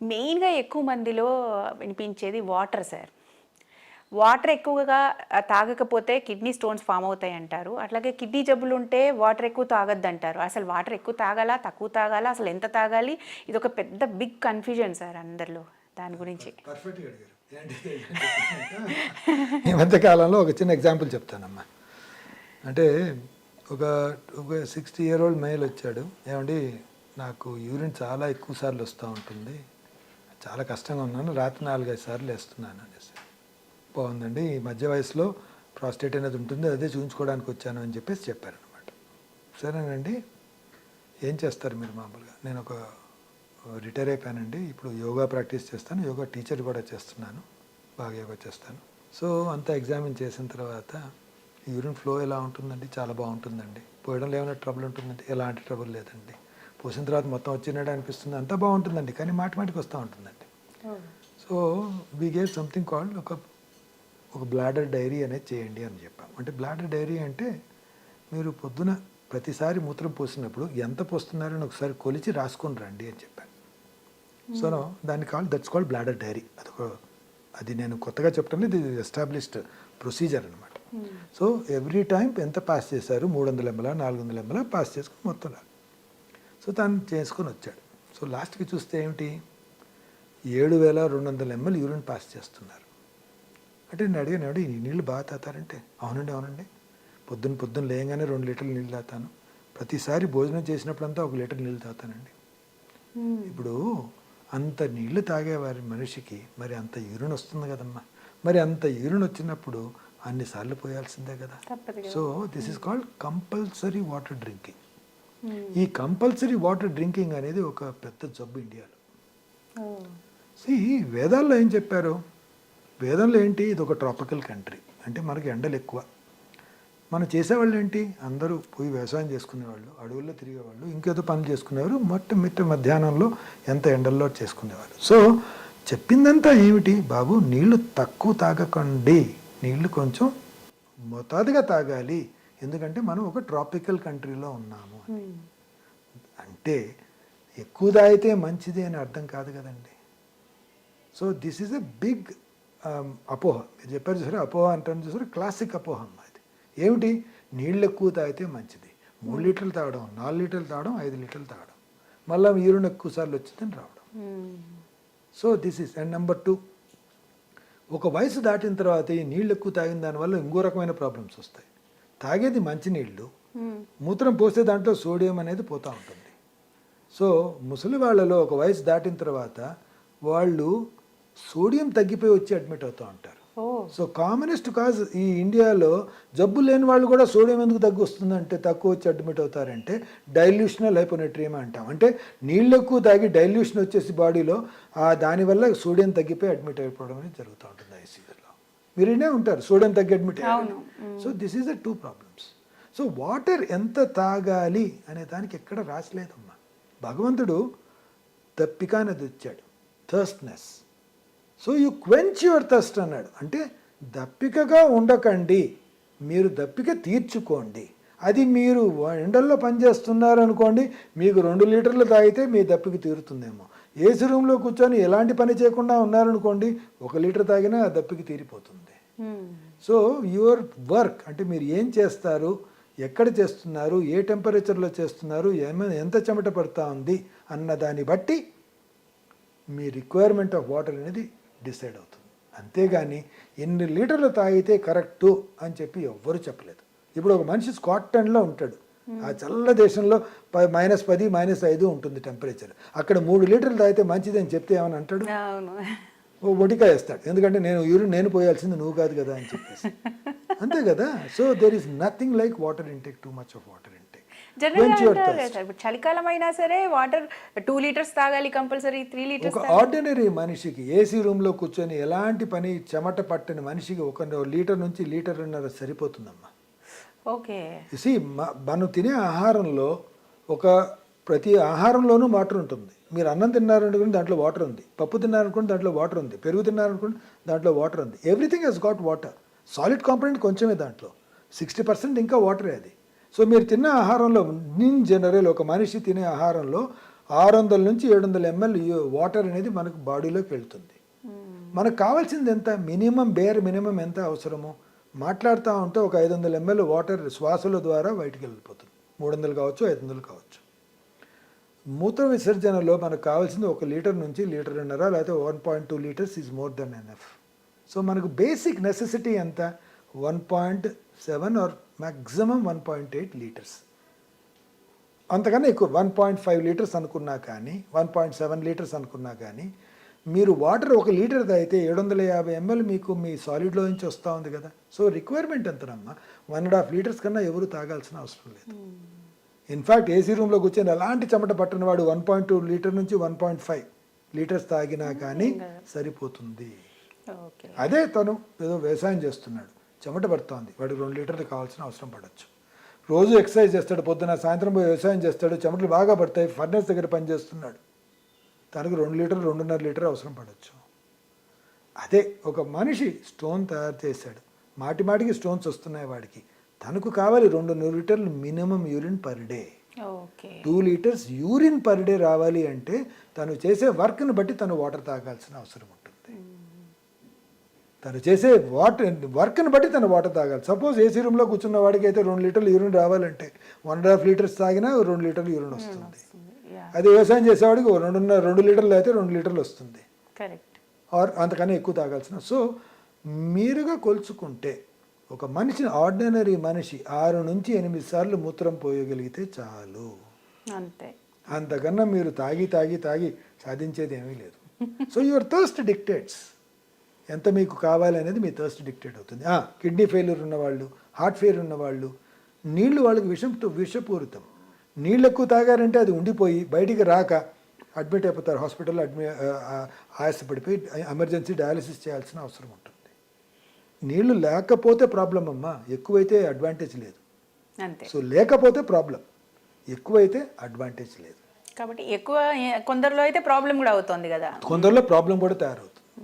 మెయిన్‌గా ఎక్కువ మందిలో వినిపించేది వాటర్ సార్. వాటర్ ఎక్కువగా తాగకపోతే కిడ్నీ స్టోన్స్ ఫార్మ్ అవుతాయంటారు. అట్లాగే కిడ్నీ జబ్బులుంటే వాటర్ ఎక్కువ తాగొద్దంటారు. అసలు వాటర్ ఎక్కువ తాగాలా? తక్కువ తాగాలా? అసలు ఎంత తాగాలి? ఇదొక పెద్ద బిగ్ కన్‌ఫ్యూజన్ సార్ అందరిలో దాని గురించి. పర్ఫెక్ట్‌గా అడిగారు. ఏంటి ఈ మధ్య కాలంలో ఒక చిన్న ఎగ్జాంపుల్ చెప్తానమ్మా. అంటే ఒక ఒక 60 ఇయర్ ఓల్డ్ మేల్ వచ్చాడు. ఏమండి నాకు యూరిన్ చాలా ఎక్కువ సార్లు వస్తూ ఉంటుంది. చాలా కష్టంగా ఉన్నాను. రాత్రి 4, 5 సార్లు వేస్తున్నాను అనేసి. బాగుందండి. ఈ మధ్య వయసులో ప్రాస్టేట్ అనేది ఉంటుంది. అదే చూపించుకోవడానికి వచ్చాను అని చెప్పేసి చెప్పారనమాట. సరేనండి. ఏం చేస్తారు మీరు మామూలుగా? నేను ఒక రిటైర్ అయిపోయానండి. ఇప్పుడు యోగా ప్రాక్టీస్ చేస్తాను. యోగా టీచర్ కూడా చేస్తున్నాను. బాగా యోగా చేస్తాను. సో అంతా ఎగ్జామిన్ చేసిన తర్వాత యూరిన్ ఫ్లో ఎలా ఉంటుందండి? చాలా బాగుంటుందండి. పోయడంలో ఏమైనా ట్రబుల్ ఉంటుందండి? ఎలాంటి ట్రబుల్ లేదండి. పోసిన తర్వాత మొత్తం వచ్చినట్టు అనిపిస్తుంది. అంతా బాగుంటుందండి. కానీ మాటిమాటికి వస్తూ ఉంటుందండి. So we gave something called ఒక బ్లాడర్ డైరీ అనేది చేయండి అని చెప్పాం. అంటే బ్లాడర్ డైరీ అంటే మీరు పొద్దున ప్రతిసారి మూత్రం పోసినప్పుడు ఎంత పోస్తున్నారని ఒకసారి కొలిచి రాసుకొని రండి అని చెప్పాను. సో దాన్ని దట్స్ కాల్డ్ బ్లాడర్ డైరీ. అది నేను కొత్తగా చెప్పడం ఇది ఎస్టాబ్లిష్డ్ ప్రొసీజర్ అనమాట. సో ఎవ్రీ టైం ఎంత పాస్ చేశారు? 300 ml 400 ml పాస్ చేసుకుని మొత్తం. సో తను చేసుకొని వచ్చాడు. సో లాస్ట్కి చూస్తే ఏమిటి 7,200 ml యూరిన్ పాస్ చేస్తున్నారు. అంటే నేను అడిగాను, ఈ నీళ్ళు బాగా తాతారంటే అవునండి పొద్దున్న లేయంగానే 2 లీటర్లు నీళ్ళు తాతాను. ప్రతిసారి భోజనం చేసినప్పుడంతా 1 లీటర్ నీళ్ళు తాతానండి. ఇప్పుడు అంత నీళ్లు తాగేవారి మనిషికి మరి అంత యూరిన్ వస్తుంది కదమ్మా. మరి అంత యూరిన్ వచ్చినప్పుడు అన్నిసార్లు పోయాల్సిందే కదా. So this is called compulsory water drinking. ఈ కంపల్సరీ వాటర్ డ్రింకింగ్ అనేది ఒక పెద్ద జబ్బు ఇండియాలో. వేదాల్లో ఏం చెప్పారు? వేదంలో ఏంటి? ఇది ఒక ట్రాపికల్ కంట్రీ. అంటే మనకి ఎండలు ఎక్కువ. మనం చేసేవాళ్ళు ఏంటి? అందరూ పోయి వ్యవసాయం చేసుకునేవాళ్ళు, అడవుల్లో తిరిగేవాళ్ళు, ఇంకేదో పనులు చేసుకునేవారు. మిట్ట మధ్యాహ్నంలో ఎంత ఎండల్లో చేసుకునేవాళ్ళు. సో చెప్పిందంతా ఏమిటి? బాబు నీళ్లు తక్కువ తాగకండి, నీళ్లు కొంచెం మోతాదుగా తాగాలి. ఎందుకంటే మనం ఒక ట్రాపికల్ కంట్రీలో ఉన్నాము. అంటే ఎక్కువ తాగితే మంచిది అని అర్థం కాదు కదండి. So this is a big అపోహ. మీరు చెప్పారు చూసారు, అపోహ అంటారు చూసారు, క్లాసిక్ అపోహ అమ్మా. ఇది ఏమిటి? నీళ్ళు ఎక్కువ తాగితే మంచిది. 3 లీటర్లు తాగడం, 4 లీటర్లు తాగడం, 5 లీటర్లు తాగడం, మళ్ళీ యూరిన్ ఎక్కువ సార్లు వచ్చిందని రావడం. So this is. And number 2, ఒక వయసు దాటిన తర్వాత ఈ నీళ్ళు ఎక్కువ తాగిన దానివల్ల ఇంకో రకమైన ప్రాబ్లమ్స్ వస్తాయి. తాగేది మంచినీళ్ళు, మూత్రం పోస్తే దాంట్లో సోడియం అనేది పోతూ ఉంటుంది. సో ముసలి వాళ్ళలో ఒక వయసు దాటిన తర్వాత వాళ్ళు సోడియం తగ్గిపోయి వచ్చి అడ్మిట్ అవుతూ ఉంటారు. సో కామనెస్ట్ కాజ్ ఈ ఇండియాలో జబ్బు లేని వాళ్ళు కూడా సోడియం ఎందుకు తగ్గి వస్తుందంటే, తక్కువ వచ్చి అడ్మిట్ అవుతారంటే డైల్యూషనల్ హైపోనట్రియం అంటాం. అంటే నీళ్ళు ఎక్కువ తాగి డైల్యూషన్ వచ్చేసి బాడీలో దానివల్ల సోడియం తగ్గిపోయి అడ్మిట్ అయిపోవడం అనేది జరుగుతూ ఉంటుంది ఐసీయూలో. మీరేనే ఉంటారు సోడియం తగ్గి అడ్మిట్ అయ్యారు. So this is the 2 problems. So water ఎంత తాగాలి అనే దానికి ఎక్కడ రాసలేదమ్మా. భగవంతుడు దప్పిక అనేది వచ్చాడు, thirstness. So you quench your thirst అన్నాడు. అంటే దప్పికగా ఉండకండి, మీరు దప్పిక తీర్చుకోండి. అది మీరు ఎండల్లో పనిచేస్తున్నారు అనుకోండి, మీకు 2 లీటర్లు తాగితే మీ దప్పిక తీరుతుందేమో. ఏసీ రూమ్లో కూర్చొని ఎలాంటి పని చేయకుండా ఉన్నారనుకోండి, 1 లీటర్ తాగినా ఆ దప్పిక తీరిపోతుంది. సో యువర్ వర్క్ అంటే మీరు ఏం చేస్తారు, ఎక్కడ చేస్తున్నారు, ఏ టెంపరేచర్లో చేస్తున్నారు, ఎంత చెమట పడుతూ ఉంది అన్న దాన్ని బట్టి మీ రిక్వైర్మెంట్ ఆఫ్ వాటర్ అనేది డిసైడ్ అవుతుంది. అంతేగాని ఎన్ని లీటర్లు తాగితే కరెక్టు అని చెప్పి ఎవ్వరు చెప్పలేదు. ఇప్పుడు ఒక మనిషి స్కాట్లాండ్లో ఉంటాడు, ఆ చల్ల దేశంలో -10 -5 ఉంటుంది టెంపరేచర్. అక్కడ 3 లీటర్లు తాగితే మంచిది అని చెప్తే ఏమని అంటాడు? ఒడికాయ వేస్తాడు. ఎందుకంటే నేను పోయాల్సింది నువ్వు కాదు కదా అని చెప్పేసి. అంతే కదా. So there is nothing like water intake, too much of water intake. చలికాలం అయినా సరే వాటర్ 2 లీటర్స్ తాగాలి కంపల్సరీ, 3 లీటర్స్. ఒక ఆర్డినరీ మనిషికి ఏసీ రూమ్లో కూర్చొని ఎలాంటి పని చెమట పట్టని మనిషికి 1 లీటర్ నుంచి 1.5 లీటర్ సరిపోతుందమ్మా. ఓకే. మనం తినే ఆహారంలో ప్రతి ఆహారంలోనూ వాటర్ ఉంటుంది. మీరు అన్నం తిన్నారనుకోండి దాంట్లో వాటర్ ఉంది, పప్పు తిన్నారనుకోండి దాంట్లో వాటర్ ఉంది, పెరుగు తిన్నారనుకోండి దాంట్లో వాటర్ ఉంది. Everything he's got water. Solid component కొంచెమే, దాంట్లో 60% ఇంకా వాటరే అది. సో మీరు తిన్న ఆహారంలో ఇన్ జనరల్ ఒక మనిషి తినే ఆహారంలో 600 నుంచి 700 ml వాటర్ అనేది మనకు బాడీలోకి వెళ్తుంది. మనకు కావాల్సింది ఎంత, మినిమం ఎంత అవసరమో మాట్లాడుతూ ఉంటే ఒక 500 ml వాటర్ శ్వాసల ద్వారా బయటికి వెళ్ళిపోతుంది. 300 కావచ్చు, 500 కావచ్చు. మూత్ర విసర్జనలో మనకు కావాల్సింది 1 లీటర్ నుంచి 1.5 లీటర్ లేకపోతే 1.2 litres is more than enough. So మనకు బేసిక్ నెసెసిటీ ఎంత, 1.7 ఆర్ మ్యాక్సిమం 1.8 లీటర్స్. అంతకన్నా ఎక్కువ 1.5 లీటర్స్ అనుకున్నా కానీ, 1.7 లీటర్స్ అనుకున్నా కానీ, మీరు వాటర్ 1 లీటర్ అయితే 750 ml మీకు మీ సాలిడ్లో నుంచి వస్తూ ఉంది కదా. సో రిక్వైర్మెంట్ ఎంతనమ్మా, 1.5 లీటర్స్ కన్నా ఎవరు తాగాల్సిన అవసరం లేదు. ఇన్ఫ్యాక్ట్ ఏసీ రూమ్లో కూర్చొని అలాంటి చెమట పట్టిన వాడు 1.2 లీటర్ నుంచి 1.5 లీటర్స్ తాగినా కానీ సరిపోతుంది. అదే తను ఏదో వ్యవసాయం చేస్తున్నాడు, చెమట పడుతోంది, వాడికి 2 లీటర్లు కావాల్సిన అవసరం పడవచ్చు. రోజు ఎక్సర్సైజ్ చేస్తాడు, పొద్దున సాయంత్రం పోయి వ్యవసాయం చేస్తాడు, చెమటలు బాగా పడతాయి, ఫర్నెస్ దగ్గర పని చేస్తున్నాడు, తనకు 2 లీటర్లు 2.5 లీటర్ అవసరం పడవచ్చు. అదే ఒక మనిషి స్టోన్ తయారు చేశాడు, మాటికి స్టోన్స్ వస్తున్నాయి వాడికి, తనకు కావాలి 2 లీటర్లు minimum urine per day. 2 litres urine per day రావాలి అంటే తను చేసే వర్క్ని బట్టి తను వాటర్ తాగాల్సిన అవసరం ఉంటుంది. తను చేసే వర్క్ని బట్టి తను వాటర్ తాగాలి. సపోజ్ ఏసీ రూమ్లో కూర్చున్న వాడికి అయితే 2 లీటర్లు యూరిన్ రావాలంటే 1.5 లీటర్స్ తాగినా 2 లీటర్లు యూరిన్ వస్తుంది. అది వ్యవసాయం చేసేవాడికి 2 లీటర్లు అయితే 2 లీటర్లు వస్తుంది, ఆర్ అంతకన్నా ఎక్కువ తాగాల్సిన. సో మీరుగా కొలుచుకుంటే ఒక మనిషిని, ఆర్డినరీ మనిషి 6 నుంచి 8 సార్లు మూత్రం పోయగలిగితే చాలు, అంతే. అంతకన్నా మీరు తాగి సాధించేది ఏమీ లేదు. సో యువర్ థర్స్ట్ డిక్టేట్స్, ఎంత మీకు కావాలి అనేది మీ థర్స్ట్ డిక్టేట్ అవుతుంది. కిడ్నీ ఫెయిల్యూర్ ఉన్నవాళ్ళు, హార్ట్ ఫెయిల్యూర్ ఉన్నవాళ్ళు, నీళ్లు వాళ్ళకి విషపూరితం. నీళ్ళు ఎక్కువ తాగారంటే అది ఉండిపోయి బయటికి రాక అడ్మిట్ అయిపోతారు హాస్పిటల్లో, ఆయాసపడిపోయి ఎమర్జెన్సీ డయాలిసిస్ చేయాల్సిన అవసరం ఉంటుంది. నీళ్లు లేకపోతే ప్రాబ్లం అమ్మా, ఎక్కువైతే అడ్వాంటేజ్ లేదు. సో లేకపోతే ప్రాబ్లం, ఎక్కువైతే అడ్వాంటేజ్ లేదు. కాబట్టి ఎక్కువ కొందరిలో అయితే ప్రాబ్లం కూడా అవుతుంది కదా, కొందరిలో ప్రాబ్లం కూడా తయారవుతుంది.